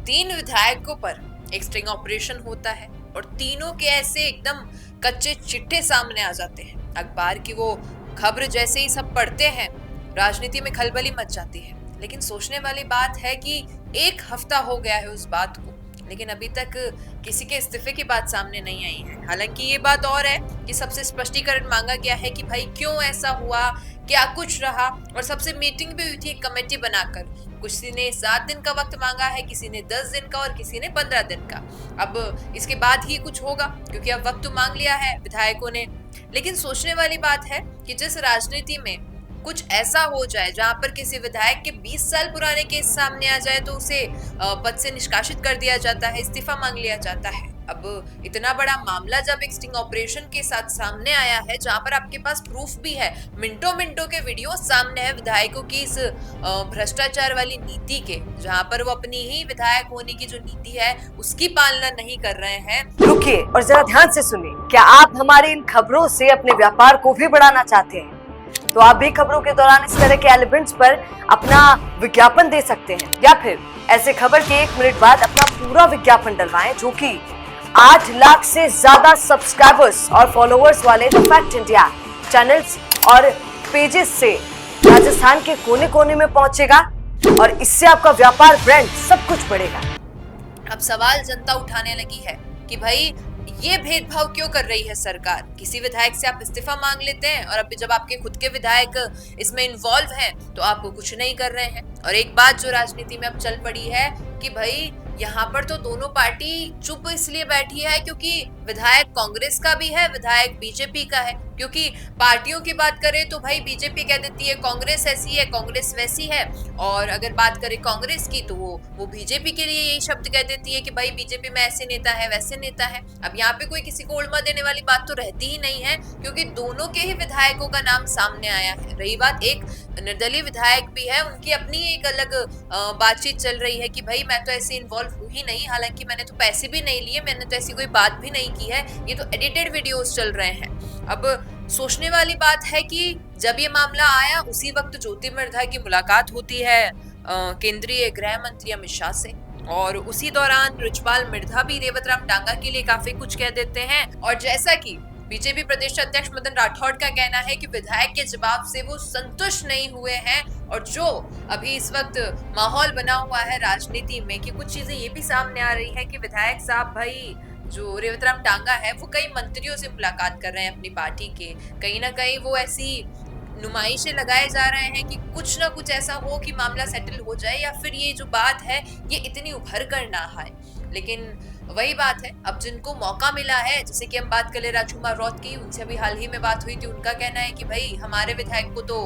3 विधायकों पर एक स्ट्रिंग ऑपरेशन होता है और तीनों के ऐसे एकदम कच्चे चिट्ठे सामने आ जाते हैं। अखबार की वो खबर जैसे ही सब पढ़ते हैं, राजनीति में खलबली मच जाती है। लेकिन सोचने वाली बात है कि 1 हफ्ता हो गया है उस बात को, लेकिन अभी तक किसी के इस्तीफे की बात सामने नहीं आई है। हालांकि ये बात और है कि सबसे स्पष्टीकरण मांगा गया है कि भाई क्यों ऐसा हुआ, क्या कुछ रहा, और सबसे मीटिंग भी हुई थी एक कमेटी बनाकर। किसी ने 7 दिन का वक्त मांगा है, किसी ने 10 दिन का और किसी ने 15 दिन का। अब इसके बाद ही कुछ होगा, क्योंकि अब वक्त तो मांग लिया है विधायकों ने। लेकिन सोचने वाली बात है कि जिस राजनीति में कुछ ऐसा हो जाए जहां पर किसी विधायक के 20 साल पुराने केस सामने आ जाए तो उसे पद से निष्कासित कर दिया जाता है, इस्तीफा मांग लिया जाता है। अब इतना बड़ा मामला जब एक स्टिंग ऑपरेशन के साथ सामने आया है, जहां पर आपके पास प्रूफ भी है, मिनटों मिनटों के वीडियो सामने है विधायकों की इस भ्रष्टाचार वाली नीति के, जहां पर वो अपनी ही विधायक होने की जो नीति है उसकी पालना नहीं कर रहे हैं। रुकिए और जरा ध्यान से सुनिए। क्या आप हमारी इन खबरों से अपने व्यापार को भी बढ़ाना चाहते हैं? तो आप भी खबरों के दौरान इस तरह के एलिमेंट्स पर अपना विज्ञापन दे सकते हैं, या फिर ऐसे खबर के 1 मिनट बाद अपना पूरा विज्ञापन डलवाएं, जो कि 8 लाख से ज्यादा सब्सक्राइबर्स और फॉलोअर्स वाले द फैक्ट इंडिया चैनल्स और पेजेस से राजस्थान के कोने कोने में पहुंचेगा और इससे आपका व्यापार, ब्रांड सब कुछ बढ़ेगा। अब सवाल जनता उठाने लगी है कि भाई ये भेदभाव क्यों कर रही है सरकार। किसी विधायक से आप इस्तीफा मांग लेते हैं और अभी जब आपके खुद के विधायक इसमें इन्वॉल्व हैं तो आप कुछ नहीं कर रहे हैं। और एक बात जो राजनीति में अब चल पड़ी है कि भाई यहाँ पर तो दोनों पार्टी चुप इसलिए बैठी है क्योंकि विधायक कांग्रेस का भी है, विधायक बीजेपी का है। क्योंकि पार्टियों की बात करें तो भाई बीजेपी कह देती है कांग्रेस ऐसी है, कांग्रेस वैसी है, और अगर बात करें कांग्रेस की तो वो बीजेपी के लिए यही शब्द कह देती है कि भाई बीजेपी में ऐसे नेता है, वैसे नेता है। अब यहाँ पे कोई किसी को उल्मा देने वाली बात तो रहती ही नहीं है, क्योंकि दोनों के ही विधायकों का नाम सामने आया है। रही बात एक निर्दलीय विधायक भी है, उनकी अपनी एक अलग बातचीत चल रही है कि भाई मैं तो ऐसे इन्वॉल्व हूँ ही नहीं, हालांकि मैंने तो पैसे भी नहीं लिए, मैंने तो ऐसी कोई बात भी नहीं की है, ये तो एडिटेड वीडियोस चल रहे हैं। अब सोचने वाली बात है कि जब ये मामला आया उसी वक्त ज्योति मिर्धा की मुलाकात होती है केंद्रीय गृह मंत्री अमित शाह से, और उसी दौरान रिचपाल मिर्धा भी रेवतराम टांगा के लिए काफी कुछ कह देते हैं। और जैसा कि बीजेपी प्रदेश अध्यक्ष मदन राठौड़ का कहना है कि विधायक के जवाब से वो संतुष्ट नहीं हुए हैं, और जो अभी इस वक्त माहौल बना हुआ है राजनीति में कि कुछ चीजें ये भी सामने आ रही है कि विधायक साहब भाई जो रेवतराम टांगा है वो कई मंत्रियों से मुलाकात कर रहे हैं अपनी पार्टी के, कहीं ना कहीं वो ऐसी नुमाइशें लगाए जा रहे हैं कि कुछ ना कुछ ऐसा हो कि मामला सेटल हो जाए, या फिर ये जो बात है ये इतनी उभर कर ना आए। लेकिन वही बात है, अब जिनको मौका मिला है, जैसे कि हम बात कर ले राजकुमार रौत की, उनसे अभी हाल ही में बात हुई थी, उनका कहना है कि भाई हमारे विधायक को तो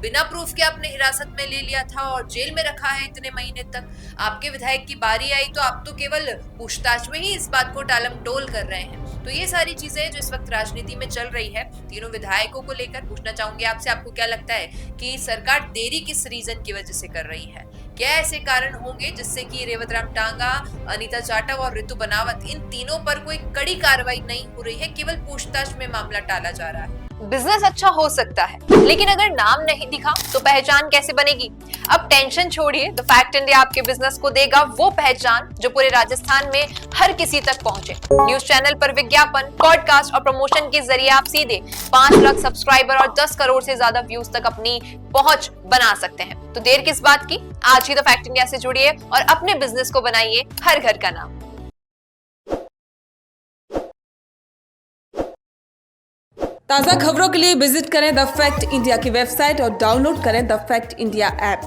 बिना प्रूफ के आपने हिरासत में ले लिया था और जेल में रखा है इतने महीने तक। आपके विधायक की बारी आई तो आप तो केवल पूछताछ में ही इस बात को टालमटोल कर रहे हैं। तो ये सारी चीजें जो इस वक्त राजनीति में चल रही है, तीनों विधायकों को लेकर पूछना चाहूंगी आपसे, आपको क्या लगता है कि सरकार देरी किस रीजन की वजह से कर रही है? क्या ऐसे कारण होंगे जिससे कि रेवतराम टांगा, अनीता जाटव और ऋतु बनावत, इन तीनों पर कोई कड़ी कार्रवाई नहीं हो रही है, केवल पूछताछ में मामला टाला जा रहा है? बिजनेस अच्छा हो सकता है, लेकिन अगर नाम नहीं दिखा तो पहचान कैसे बनेगी? अब टेंशन छोड़िए, द फैक्ट इंडिया आपके बिजनेस को देगा वो पहचान जो पूरे राजस्थान में हर किसी तक पहुंचे। न्यूज चैनल पर विज्ञापन, पॉडकास्ट और प्रमोशन के जरिए आप सीधे 5 लाख सब्सक्राइबर और 10 करोड़ से ज्यादा व्यूज तक अपनी पहुंच बना सकते हैं। तो देर किस बात की, आज ही द फैक्ट इंडिया से जुड़िए और अपने बिजनेस को बनाइए हर घर का नाम। ताज़ा खबरों के लिए विजिट करें द फैक्ट इंडिया की वेबसाइट और डाउनलोड करें द फैक्ट इंडिया ऐप।